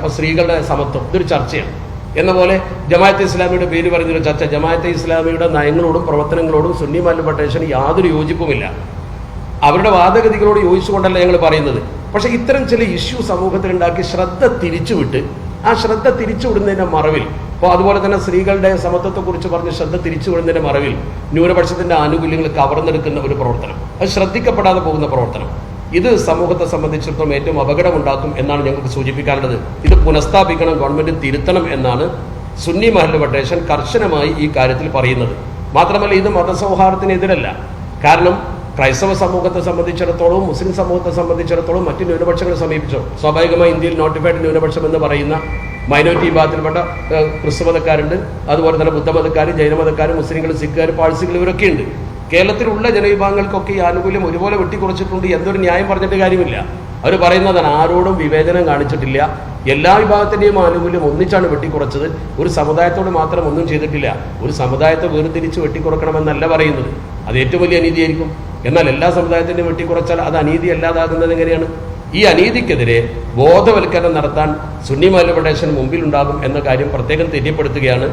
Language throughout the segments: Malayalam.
അപ്പോൾ സ്ത്രീകളുടെ സമത്വം ഇതൊരു ചർച്ചയാണ് എന്ന പോലെ ജമാഅത്തെ ഇസ്ലാമിയുടെ പേര് പറഞ്ഞൊരു ചർച്ച. ജമാഅത്തെ ഇസ്ലാമിയുടെ നയങ്ങളോടും പ്രവർത്തനങ്ങളോടും സുന്നി മഹല്ല് ഫെഡറേഷന് യാതൊരു യോജിപ്പുമില്ല. അവരുടെ വാദഗതികളോട് യോജിച്ചുകൊണ്ടല്ല ഞങ്ങൾ പറയുന്നത്. പക്ഷേ ഇത്തരം ചില ഇഷ്യൂ സമൂഹത്തിലുണ്ടാക്കി ശ്രദ്ധ തിരിച്ചുവിട്ട് ആ ശ്രദ്ധ തിരിച്ചുവിടുന്നതിൻ്റെ മറവിൽ, അപ്പോൾ അതുപോലെ തന്നെ സ്ത്രീകളുടെ സമത്വത്തെക്കുറിച്ച് പറഞ്ഞ് ശ്രദ്ധ തിരിച്ചുവിടുന്നതിൻ്റെ മറവിൽ ന്യൂനപക്ഷത്തിൻ്റെ ആനുകൂല്യങ്ങൾ കവർന്നെടുക്കുന്ന ഒരു പ്രവർത്തനം, അത് ശ്രദ്ധിക്കപ്പെടാതെ പോകുന്ന പ്രവർത്തനം, ഇത് സമൂഹത്തെ സംബന്ധിച്ചിടത്തോളം ഏറ്റവും അപകടമുണ്ടാക്കും എന്നാണ് ഞങ്ങൾക്ക് സൂചിപ്പിക്കാനുള്ളത്. ഇത് പുനഃസ്ഥാപിക്കണം, ഗവൺമെന്റ് തിരുത്തണം എന്നാണ് സുന്നി മഹല്ല് ഫെഡറേഷൻ കർശനമായി ഈ കാര്യത്തിൽ പറയുന്നത്. മാത്രമല്ല ഇത് മതസൗഹാർദ്ദത്തിനെതിരല്ല. കാരണം ക്രൈസ്തവ സമൂഹത്തെ സംബന്ധിച്ചിടത്തോളം, മുസ്ലിം സമൂഹത്തെ സംബന്ധിച്ചിടത്തോളം മറ്റ് ന്യൂനപക്ഷങ്ങളെ സമീപിച്ചോ സ്വാഭാവികമായി ഇന്ത്യയിൽ നോട്ടിഫൈഡ് ന്യൂനപക്ഷം എന്ന് പറയുന്ന മൈനോറിറ്റി വിഭാഗത്തിൽപ്പെട്ട ക്രിസ്തുമതക്കാരുണ്ട്, അതുപോലെ തന്നെ ബുദ്ധമതക്കാർ, ജൈനമതക്കാർ, മുസ്ലിങ്ങൾ, സിഖുകാർ, പാഴ്സികൾ, ഇവരൊക്കെ ഉണ്ട്. കേരളത്തിലുള്ള ജനവിഭാഗങ്ങൾക്കൊക്കെ ഈ ആനുകൂല്യം ഒരുപോലെ വെട്ടിക്കുറച്ചിട്ടുണ്ട് എന്നൊരു ന്യായം പറഞ്ഞിട്ട് കാര്യമില്ല. അവർ പറയുന്നതാണ് ആരോടും വിവേചനം കാണിച്ചിട്ടില്ല, എല്ലാ വിഭാഗത്തിൻ്റെയും ആനുകൂല്യം ഒന്നിച്ചാണ് വെട്ടിക്കുറച്ചത്, ഒരു സമുദായത്തോട് മാത്രം ഒന്നും ചെയ്തിട്ടില്ല. ഒരു സമുദായത്തെ വേർതിരിച്ച് വെട്ടിക്കുറക്കണമെന്നല്ല പറയുന്നത്, അത് ഏറ്റവും വലിയ അനീതിയായിരിക്കും. എന്നാൽ എല്ലാ സമുദായത്തിൻ്റെയും വെട്ടിക്കുറച്ചാൽ അത് അനീതി അല്ലാതാകുന്നത് എങ്ങനെയാണ്? ഈ അനീതിക്കെതിരെ ബോധവൽക്കരണം നടത്താൻ സുന്നി മഹല്ല് ഫെഡറേഷൻ മുമ്പിലുണ്ടാകും എന്ന കാര്യം പ്രത്യേകം തെര്യപ്പെടുത്തുകയാണ്.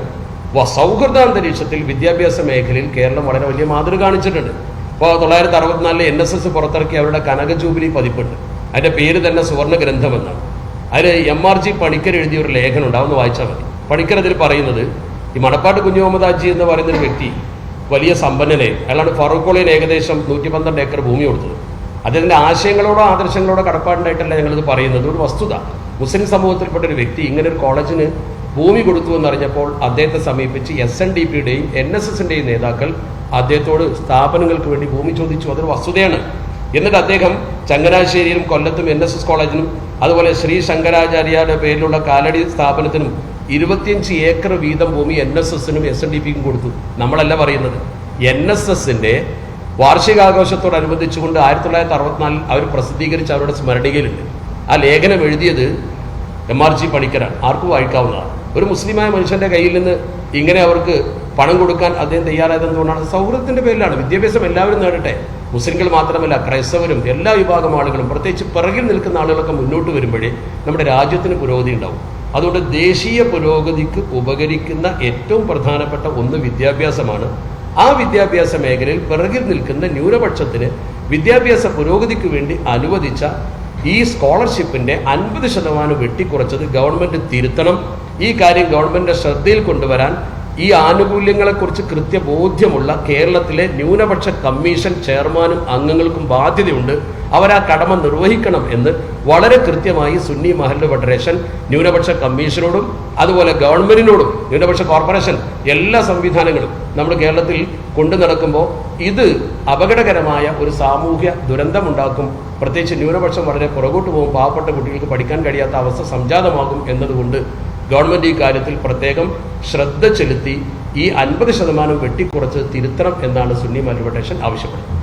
സൗഹൃദാന്തരീക്ഷത്തിൽ വിദ്യാഭ്യാസ മേഖലയിൽ കേരളം വളരെ വലിയ മാതൃക കാണിച്ചിട്ടുണ്ട്. ഇപ്പോൾ 1964 NSS പുറത്തിറക്കി അവരുടെ കനക ജൂബിലി പതിപ്പുണ്ട്. അതിൻ്റെ പേര് തന്നെ സുവർണ്ണ ഗ്രന്ഥമെന്നാണ്. അതിൽ MRG പണിക്കർ എഴുതിയ ഒരു ലേഖനം ഉണ്ടാവുന്ന വായിച്ചാൽ മതി. പണിക്കർ അതിൽ പറയുന്നത്, ഈ മണപ്പാട്ട് കുഞ്ഞു മുഹമ്മദ് ഹാജി എന്ന് പറയുന്നൊരു വ്യക്തി വലിയ സമ്പന്നനെ, അയാളാണ് ഫറൂഖ് കോളേജിന് ഏകദേശം 112 ഏക്കർ ഭൂമി കൊടുത്തത്. അദ്ദേഹത്തിൻ്റെ ആശയങ്ങളോടോ ആദർശങ്ങളോടോ കടപ്പാടുണ്ടായിട്ടല്ല ഞങ്ങളിത് പറയുന്നത്, ഒരു വസ്തുത. മുസ്ലിം സമൂഹത്തിൽപ്പെട്ട ഒരു വ്യക്തി ഇങ്ങനെ ഒരു കോളേജിന് ഭൂമി കൊടുത്തു എന്നറിഞ്ഞപ്പോൾ അദ്ദേഹത്തെ സമീപിച്ച് SNDPയുടെയും NSSന്റെയും നേതാക്കൾ അദ്ദേഹത്തോട് സ്ഥാപനങ്ങൾക്ക് വേണ്ടി ഭൂമി ചോദിച്ചു. അതൊരു വസ്തുതയാണ്. എന്നിട്ട് അദ്ദേഹം ചങ്ങനാശ്ശേരിയിലും കൊല്ലത്തും NSS കോളേജിനും അതുപോലെ ശ്രീ ശങ്കരാചാര്യയുടെ പേരിലുള്ള കാലടി സ്ഥാപനത്തിനും 25 ഏക്കർ വീതം ഭൂമി NSSനും SNDPക്കും കൊടുത്തു. നമ്മളല്ല പറയുന്നത്. NSSന്റെ വാർഷികാഘോഷത്തോടനുബന്ധിച്ചുകൊണ്ട് 1964 അവർ പ്രസിദ്ധീകരിച്ച അവരുടെ സ്മരണികയിലുണ്ട്. ആ ലേഖനം എഴുതിയത് MRG പണിക്കരാണ്. ആർക്കും വായിക്കാവുന്നതാണ്. ഒരു മുസ്ലിമായ മനുഷ്യന്റെ കയ്യിൽ നിന്ന് ഇങ്ങനെ അവർക്ക് പണം കൊടുക്കാൻ അദ്ദേഹം തയ്യാറായത് എന്തുകൊണ്ടാണ്? സൗഹൃദത്തിന്റെ പേരിലാണ്. വിദ്യാഭ്യാസം എല്ലാവരും നേടട്ടെ, മുസ്ലിങ്ങൾ മാത്രമല്ല ക്രൈസ്തവരും എല്ലാ വിഭാഗം ആളുകളും, പ്രത്യേകിച്ച് പിറകിൽ നിൽക്കുന്ന ആളുകളൊക്കെ മുന്നോട്ട് വരുമ്പോഴേ നമ്മുടെ രാജ്യത്തിന് പുരോഗതി ഉണ്ടാവും. അതുകൊണ്ട് ദേശീയ പുരോഗതിക്ക് ഉപകരിക്കുന്ന ഏറ്റവും പ്രധാനപ്പെട്ട ഒന്ന് വിദ്യാഭ്യാസമാണ്. ആ വിദ്യാഭ്യാസ മേഖലയിൽ പിറകിൽ നിൽക്കുന്ന ന്യൂനപക്ഷത്തിന് വിദ്യാഭ്യാസ പുരോഗതിക്ക് വേണ്ടി അനുവദിച്ച ഈ സ്കോളർഷിപ്പിന്റെ 50% വെട്ടിക്കുറച്ചത് ഗവൺമെന്റ് തിരുത്തണം. ഈ കാര്യം ഗവൺമെന്റിന്റെ ശ്രദ്ധയിൽ കൊണ്ടുവരാൻ ഈ ആനുകൂല്യങ്ങളെക്കുറിച്ച് കൃത്യബോധ്യമുള്ള കേരളത്തിലെ ന്യൂനപക്ഷ കമ്മീഷൻ ചെയർമാനും അംഗങ്ങൾക്കും ബാധ്യതയുണ്ട്. അവരാ കടമ നിർവഹിക്കണം എന്ന് വളരെ കൃത്യമായി സുന്നി മഹല്ല് ഫെഡറേഷൻ ന്യൂനപക്ഷ കമ്മീഷനോടും അതുപോലെ ഗവൺമെന്റിനോടും, ന്യൂനപക്ഷ കോർപ്പറേഷൻ, എല്ലാ സംവിധാനങ്ങളും നമ്മൾ കേരളത്തിൽ കൊണ്ടു നടക്കുമ്പോൾ ഇത് അപകടകരമായ ഒരു സാമൂഹ്യ ദുരന്തമുണ്ടാക്കും. പ്രത്യേകിച്ച് ന്യൂനപക്ഷം വളരെ പുറകോട്ട് പോകും, പാവപ്പെട്ട കുട്ടികൾക്ക് പഠിക്കാൻ കഴിയാത്ത അവസ്ഥ സംജാതമാകും എന്നതുകൊണ്ട് ഗവൺമെന്റ് ഈ കാര്യത്തിൽ പ്രത്യേകം ശ്രദ്ധ ചെലുത്തി ഈ 50% വെട്ടിക്കുറച്ച് തിരുത്തണം എന്നാണ് സുന്നി മഹല്ല് ഫെഡറേഷൻ ആവശ്യപ്പെടുന്നത്.